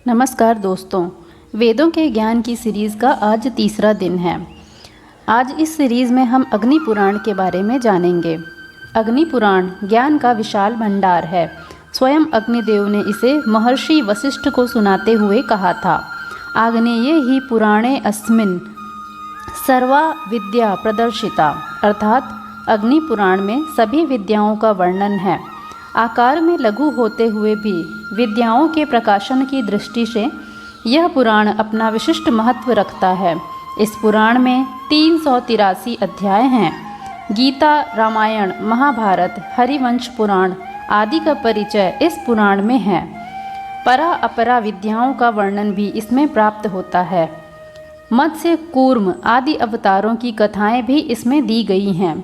नमस्कार दोस्तों, वेदों के ज्ञान की सीरीज़ का आज तीसरा दिन है। आज इस सीरीज़ में हम अग्नि पुराण के बारे में जानेंगे। अग्नि पुराण ज्ञान का विशाल भंडार है। स्वयं अग्निदेव ने इसे महर्षि वशिष्ठ को सुनाते हुए कहा था, आग्नेये ही पुराणे अस्मिन् सर्वा विद्या प्रदर्शिता, अर्थात अग्नि पुराण में सभी विद्याओं का वर्णन है। आकार में लघु होते हुए भी विद्याओं के प्रकाशन की दृष्टि से यह पुराण अपना विशिष्ट महत्व रखता है। इस पुराण में 383 अध्याय हैं। गीता, रामायण, महाभारत, हरिवंश पुराण आदि का परिचय इस पुराण में है। परा अपरा विद्याओं का वर्णन भी इसमें प्राप्त होता है। मत्स्य, कूर्म आदि अवतारों की कथाएं भी इसमें दी गई हैं।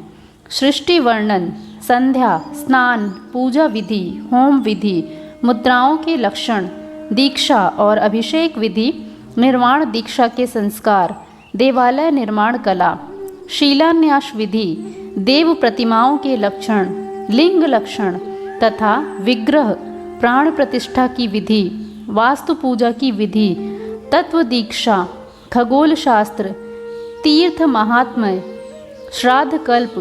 सृष्टि वर्णन, संध्या, स्नान, पूजा विधि, होम विधि, मुद्राओं के लक्षण, दीक्षा और अभिषेक विधि, निर्वाण दीक्षा के संस्कार, देवालय निर्माण कला, शिलान्यास विधि, देव प्रतिमाओं के लक्षण, लिंग लक्षण तथा विग्रह, प्राण प्रतिष्ठा की विधि, वास्तु पूजा की विधि, तत्व दीक्षा, खगोल शास्त्र, तीर्थ महात्म्य, श्राद्ध कल्प,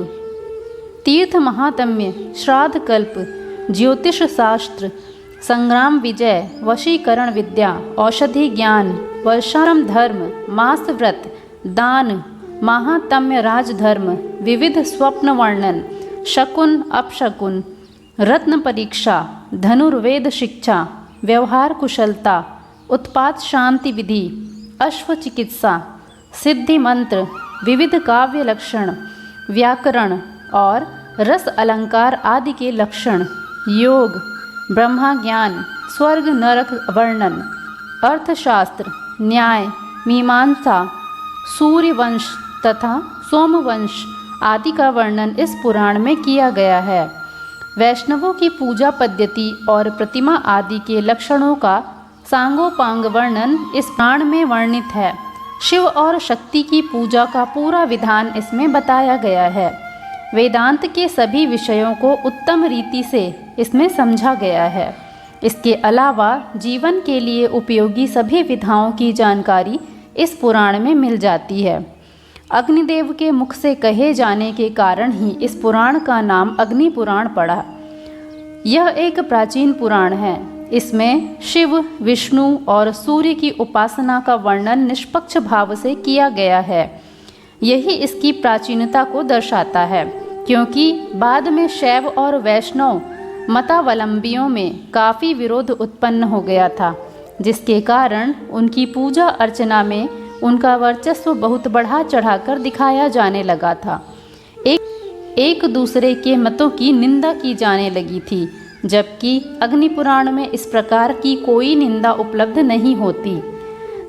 तीर्थ महात्म्य, श्राद्ध कल्प, ज्योतिष शास्त्र, संग्राम विजय, वशीकरण विद्या, औषधि ज्ञान, वर्षारंभ धर्म, मास व्रत, दान, महात्म्य राजधर्म, विविध स्वप्न वर्णन, शकुन अपशकुन, रत्न परीक्षा, धनुर्वेद शिक्षा, व्यवहार कुशलता, उत्पात शांति विधि, अश्व चिकित्सा, सिद्धि मंत्र, विविध काव्य लक्षण, व्याकरण और रस अलंकार आदि के लक्षण, योग, ब्रह्मा ज्ञान, स्वर्ग नरक वर्णन, अर्थशास्त्र, न्याय, मीमांसा, सूर्यवंश तथा सोमवंश आदि का वर्णन इस पुराण में किया गया है। वैष्णवों की पूजा पद्धति और प्रतिमा आदि के लक्षणों का सांगोपांग वर्णन इस पुराण में वर्णित है। शिव और शक्ति की पूजा का पूरा विधान इसमें बताया गया है। वेदांत के सभी विषयों को उत्तम रीति से इसमें समझा गया है। इसके अलावा जीवन के लिए उपयोगी सभी विधाओं की जानकारी इस पुराण में मिल जाती है। अग्निदेव के मुख से कहे जाने के कारण ही इस पुराण का नाम अग्नि पुराण पड़ा। यह एक प्राचीन पुराण है। इसमें शिव, विष्णु और सूर्य की उपासना का वर्णन निष्पक्ष भाव से किया गया है। यही इसकी प्राचीनता को दर्शाता है, क्योंकि बाद में शैव और वैष्णव मतावलंबियों में काफ़ी विरोध उत्पन्न हो गया था, जिसके कारण उनकी पूजा अर्चना में उनका वर्चस्व बहुत बढ़ा चढ़ाकर दिखाया जाने लगा था। एक दूसरे के मतों की निंदा की जाने लगी थी, जबकि अग्नि पुराण में इस प्रकार की कोई निंदा उपलब्ध नहीं होती।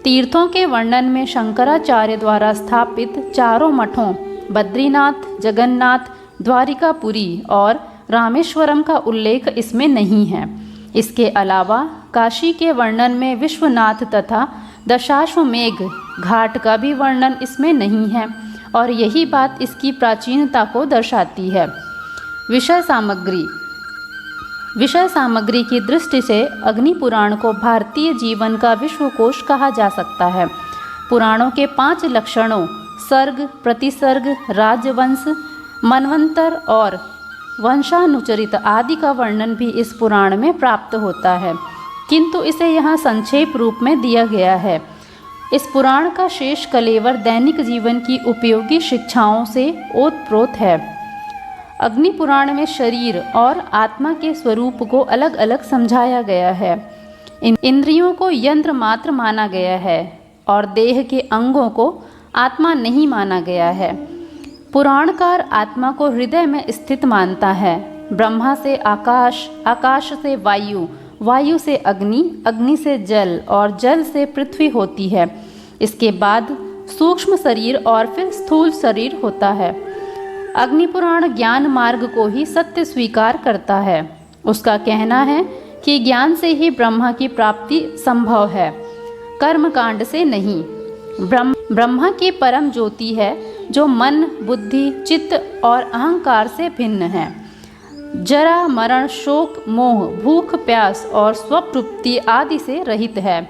तीर्थों के वर्णन में शंकराचार्य द्वारा स्थापित चारों मठों बद्रीनाथ, जगन्नाथ, द्वारिकापुरी और रामेश्वरम का उल्लेख इसमें नहीं है। इसके अलावा काशी के वर्णन में विश्वनाथ तथा दशाश्वमेघ घाट का भी वर्णन इसमें नहीं है और यही बात इसकी प्राचीनता को दर्शाती है। विषय सामग्री की दृष्टि से अग्नि पुराण को भारतीय जीवन का विश्वकोश कहा जा सकता है। पुराणों के 5 लक्षणों सर्ग, प्रतिसर्ग, राजवंश, मनवंतर और वंशानुचरित आदि का वर्णन भी इस पुराण में प्राप्त होता है, किंतु इसे यहाँ संक्षेप रूप में दिया गया है। इस पुराण का शेष कलेवर दैनिक जीवन की उपयोगी शिक्षाओं से ओतप्रोत है। अग्नि पुराण में शरीर और आत्मा के स्वरूप को अलग अलग समझाया गया है। इंद्रियों को यंत्र मात्र माना गया है और देह के अंगों को आत्मा नहीं माना गया है। पुराणकार आत्मा को हृदय में स्थित मानता है। ब्रह्मा से आकाश, आकाश से वायु, वायु से अग्नि, अग्नि से जल और जल से पृथ्वी होती है। इसके बाद सूक्ष्म शरीर और फिर स्थूल शरीर होता है। अग्नि पुराण ज्ञान मार्ग को ही सत्य स्वीकार करता है। उसका कहना है कि ज्ञान से ही ब्रह्मा की प्राप्ति संभव है, कर्मकांड से नहीं। ब्रह्मा की परम ज्योति है जो मन, बुद्धि, चित्त और अहंकार से भिन्न है। जरा, मरण, शोक, मोह, भूख, प्यास और स्वप्रुप्ति आदि से रहित है।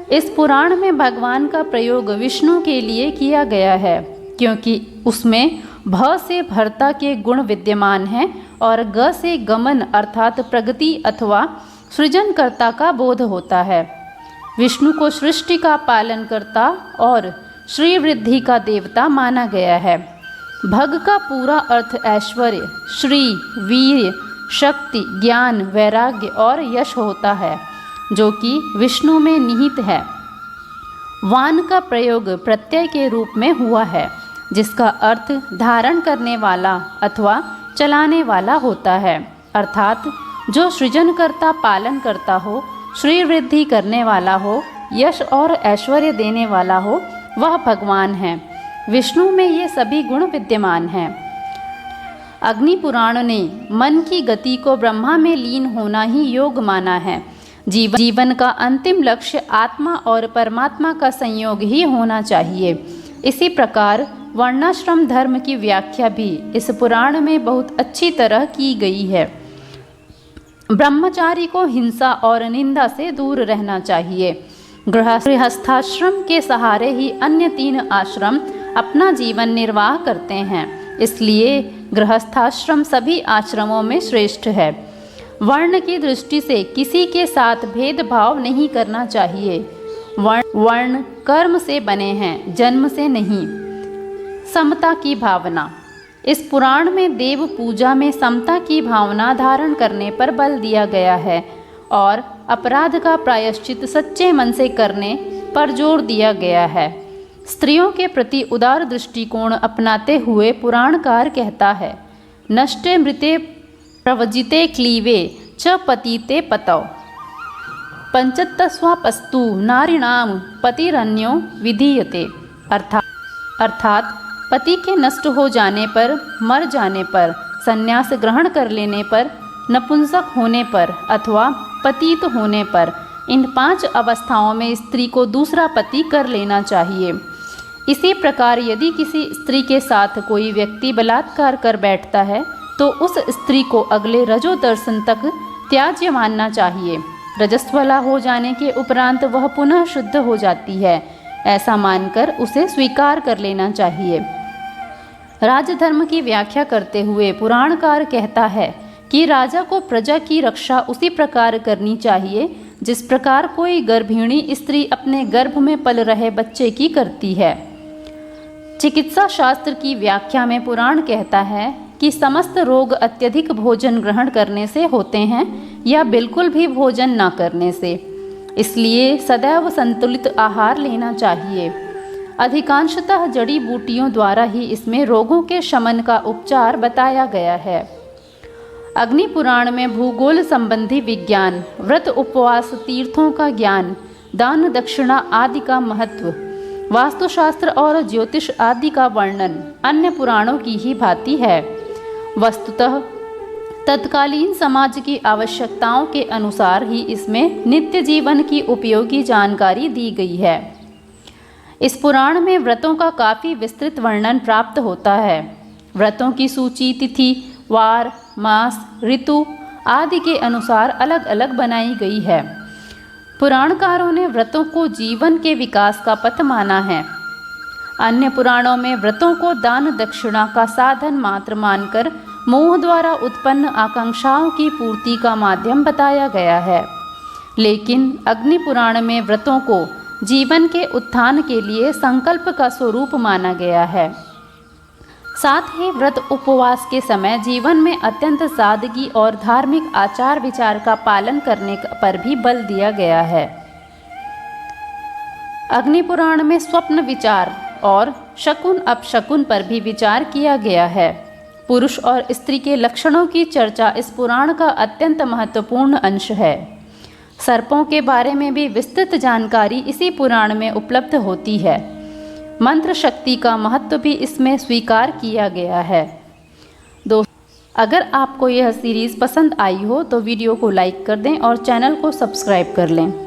इस पुराण में भगवान का प्रयोग विष्णु के लिए किया गया है, क्योंकि उसमें भ से भर्ता के गुण विद्यमान हैं और ग से गमन अर्थात प्रगति अथवा सृजनकर्ता का बोध होता है। विष्णु को सृष्टि का पालनकर्ता और श्री वृद्धि का देवता माना गया है। भग का पूरा अर्थ ऐश्वर्य, श्री, वीर, शक्ति, ज्ञान, वैराग्य और यश होता है, जो कि विष्णु में निहित है। वान का प्रयोग प्रत्यय के रूप में हुआ है, जिसका अर्थ धारण करने वाला अथवा चलाने वाला होता है, अर्थात जो सृजनकर्ता पालन करता हो, श्री वृद्धि करने वाला हो, यश और ऐश्वर्य देने वाला हो, वह भगवान है। विष्णु में ये सभी गुण विद्यमान हैं। अग्नि पुराण ने मन की गति को ब्रह्मा में लीन होना ही योग माना है। जीवन का अंतिम लक्ष्य आत्मा और परमात्मा का संयोग ही होना चाहिए। इसी प्रकार वर्णाश्रम धर्म की व्याख्या भी इस पुराण में बहुत अच्छी तरह की गई है। ब्रह्मचारी को हिंसा और निंदा से दूर रहना चाहिए। गृहस्थाश्रम के सहारे ही अन्य 3 आश्रम अपना जीवन निर्वाह करते हैं, इसलिए गृहस्थाश्रम सभी आश्रमों में श्रेष्ठ है। वर्ण की दृष्टि से किसी के साथ भेदभाव नहीं करना चाहिए। वर्ण कर्म से बने हैं, जन्म से नहीं। समता की भावना। इस पुराण में देव पूजा में समता की भावना धारण करने पर बल दिया गया है और अपराध का प्रायश्चित सच्चे मन से करने पर जोर दिया गया है। स्त्रियों के प्रति उदार दृष्टिकोण अपनाते हुए पुराणकार कहता है, नष्टे मृते प्रवजिते क्लीवे च पतिते पतौ पंचतस्वापस्तु नारीणाम पतिरन्यो विधीयते। अर्थात पति के नष्ट हो जाने पर, मर जाने पर, संन्यास ग्रहण कर लेने पर, नपुंसक होने पर अथवा पतित होने पर, इन 5 अवस्थाओं में स्त्री को दूसरा पति कर लेना चाहिए। इसी प्रकार यदि किसी स्त्री के साथ कोई व्यक्ति बलात्कार कर बैठता है तो उस स्त्री को अगले रजो दर्शन तक त्याज्य मानना चाहिए। रजस्वला हो जाने के उपरांत वह पुनः शुद्ध हो जाती है, ऐसा मानकर उसे स्वीकार कर लेना चाहिए। राजधर्म की व्याख्या करते हुए पुराणकार कहता है कि राजा को प्रजा की रक्षा उसी प्रकार करनी चाहिए जिस प्रकार कोई गर्भिणी स्त्री अपने गर्भ में पल रहे बच्चे की करती है। चिकित्सा शास्त्र की व्याख्या में पुराण कहता है कि समस्त रोग अत्यधिक भोजन ग्रहण करने से होते हैं या बिल्कुल भी भोजन न करने से, इसलिए सदैव संतुलित आहार लेना चाहिए। अधिकांशतः जड़ी बूटियों द्वारा ही इसमें रोगों के शमन का उपचार बताया गया है। अग्नि पुराण में भूगोल संबंधी विज्ञान, व्रत उपवास, तीर्थों का ज्ञान, दान दक्षिणा आदि का महत्व, वास्तुशास्त्र और ज्योतिष आदि का वर्णन अन्य पुराणों की ही भांति है। वस्तुतः तत्कालीन समाज की आवश्यकताओं के अनुसार ही इसमें नित्य जीवन की उपयोगी जानकारी दी गई है। इस पुराण में व्रतों का काफ़ी विस्तृत वर्णन प्राप्त होता है। व्रतों की सूची तिथि, वार, मास, ऋतु आदि के अनुसार अलग अलग बनाई गई है। पुराणकारों ने व्रतों को जीवन के विकास का पथ माना है। अन्य पुराणों में व्रतों को दान दक्षिणा का साधन मात्र मानकर मोह द्वारा उत्पन्न आकांक्षाओं की पूर्ति का माध्यम बताया गया है, लेकिन अग्नि पुराण में व्रतों को जीवन के उत्थान के लिए संकल्प का स्वरूप माना गया है। साथ ही व्रत उपवास के समय जीवन में अत्यंत सादगी और धार्मिक आचार विचार का पालन करने पर भी बल दिया गया है। अग्नि पुराण में स्वप्न विचार और शकुन अपशकुन पर भी विचार किया गया है। पुरुष और स्त्री के लक्षणों की चर्चा इस पुराण का अत्यंत महत्वपूर्ण अंश है। सर्पों के बारे में भी विस्तृत जानकारी इसी पुराण में उपलब्ध होती है। मंत्र शक्ति का महत्व भी इसमें स्वीकार किया गया है। दोस्तों, अगर आपको यह सीरीज़ पसंद आई हो तो वीडियो को लाइक कर दें और चैनल को सब्सक्राइब कर लें।